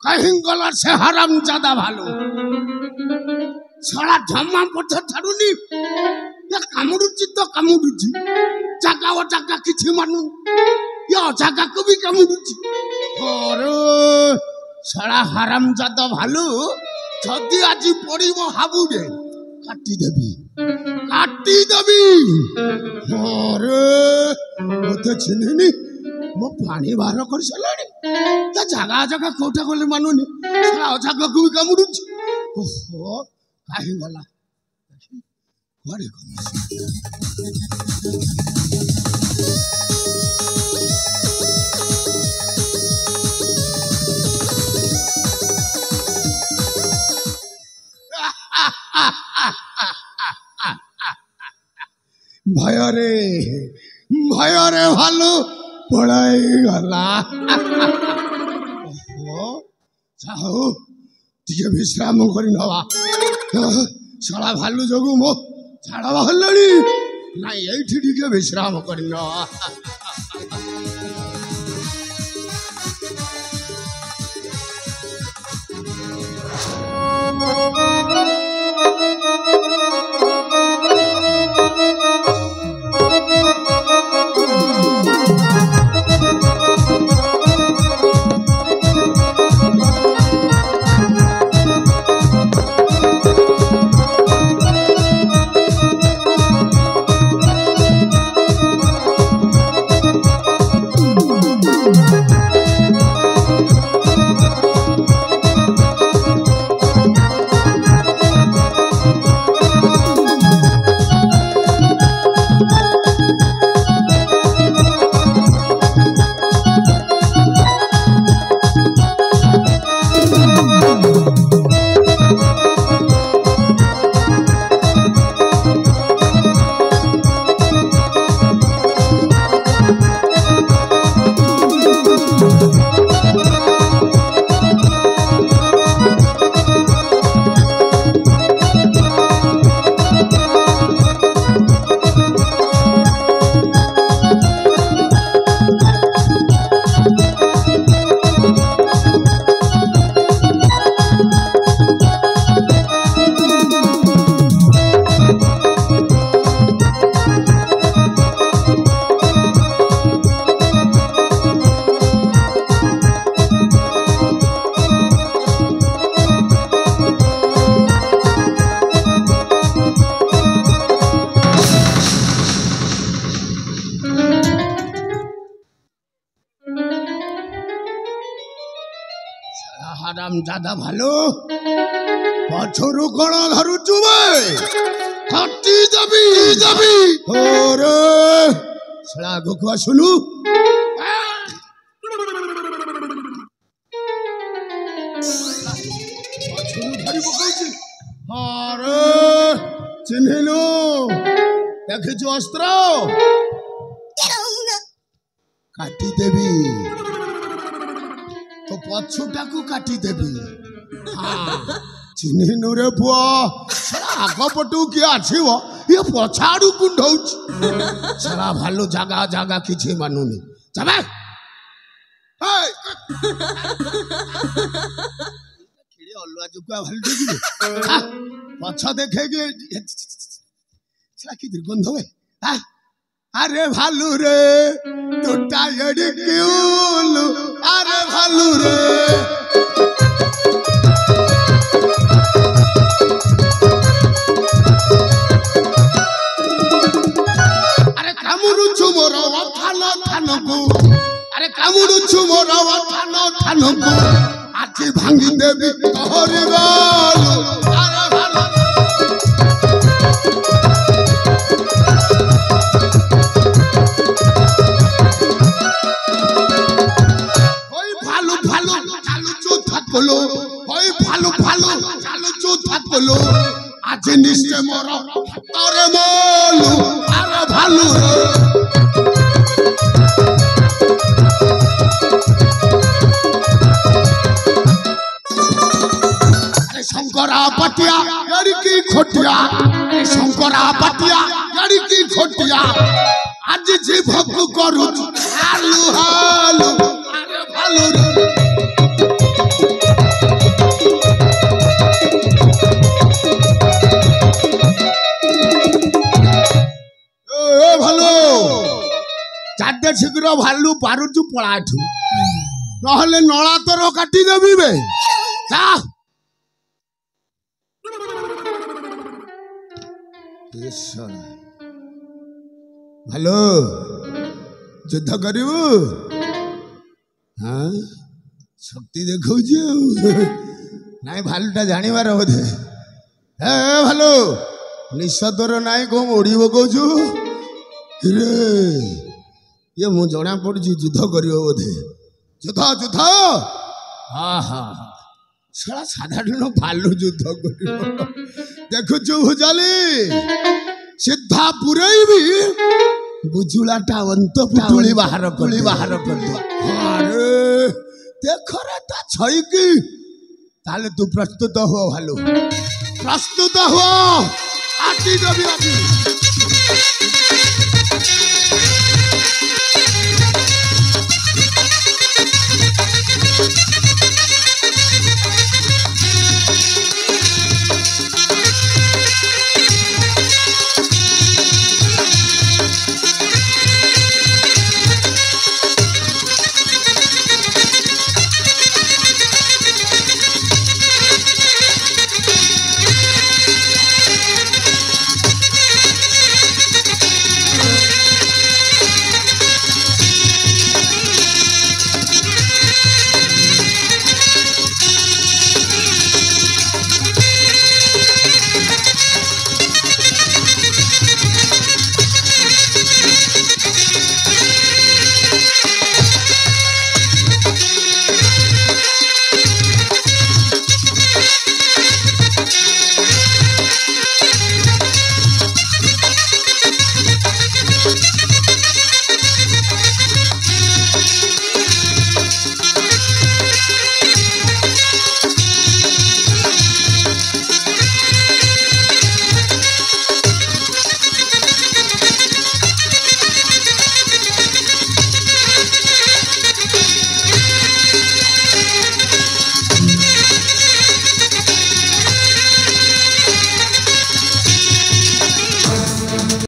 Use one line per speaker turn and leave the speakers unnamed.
कहीं गला से हराम ज्यादा भालो सारा जमा पत्थर छाड़ुनी या कामुड़ुची तो कामुड़ुची जागा वो जागा किसी मानू या जागा को भी कामुड़ुची और सारा हराम ज्यादा भालो जल्दी आज पड़ी वो हाबुड़े काटी देवी और मत छिनी मो पानी बाहर कर सारे जगह जगह कोठा गले मानुनी जगह को भी कामुड़ुची कहीं गला घरे भयरे भालू पड़ाई गला टे विश्राम कर सारा भालू जगू मो झाड़ा बाहर ना ये टे विश्राम कर हराम ज्यादा भालो पछरु कण धरुचु काटी देबी और सला गोखुआ सुनु पछरु धरि पकौछि और चिन्हिलु देखिछु अस्त्र काटी देबी तो पछुटा को काटी देबी हाँ चिन्हिनु रे पुआ आग पटू किए आछिबो ये पछाड़ू कुंडौछ सारा भालू जागा जागा किछि मानुनी जाबे खिड़े अलुआ जुका भालू देखिबे पछ देखेगे साला की दुर्गंध होए हां अरे भालू रे तू टायर्ड क्यों अरे भालू रे अरे कामुरुछु मोर थान को अरे कामुरुछु मोर थान को आखि भांगी देबी तोहरी गाल अरे भालू आज निश्चय मोर तोरे मोलू अरे भालू अरे शंकरा पटिया यारी की खोटिया शंकरा पटिया यारी की खोटिया आज जी भक्तु करू हालू हालू अरे भालू शीघ्र भालू पारुचु पलाठू नहले नला तोर काटी देबी बे जा भालू युद्ध करू हाँ शक्ति देखौ नाई भालूटा जानिबार बोधे हे भालू निश तोर नाई कौन ओढ़ी पकाऊ रे ये मु जना पड़ी युद्ध कर बोधे युद्ध युद्ध हाँ हाँ साला साधारण भालू युद्ध कर देखुचु भुजाली सीधा पुरई भी बुजुलाटा अंत पुटुली बाहर कर अरे देख रे ता छई की ताले तू प्रस्तुत हो भालू प्रस्तुत हो आटी दबी आटी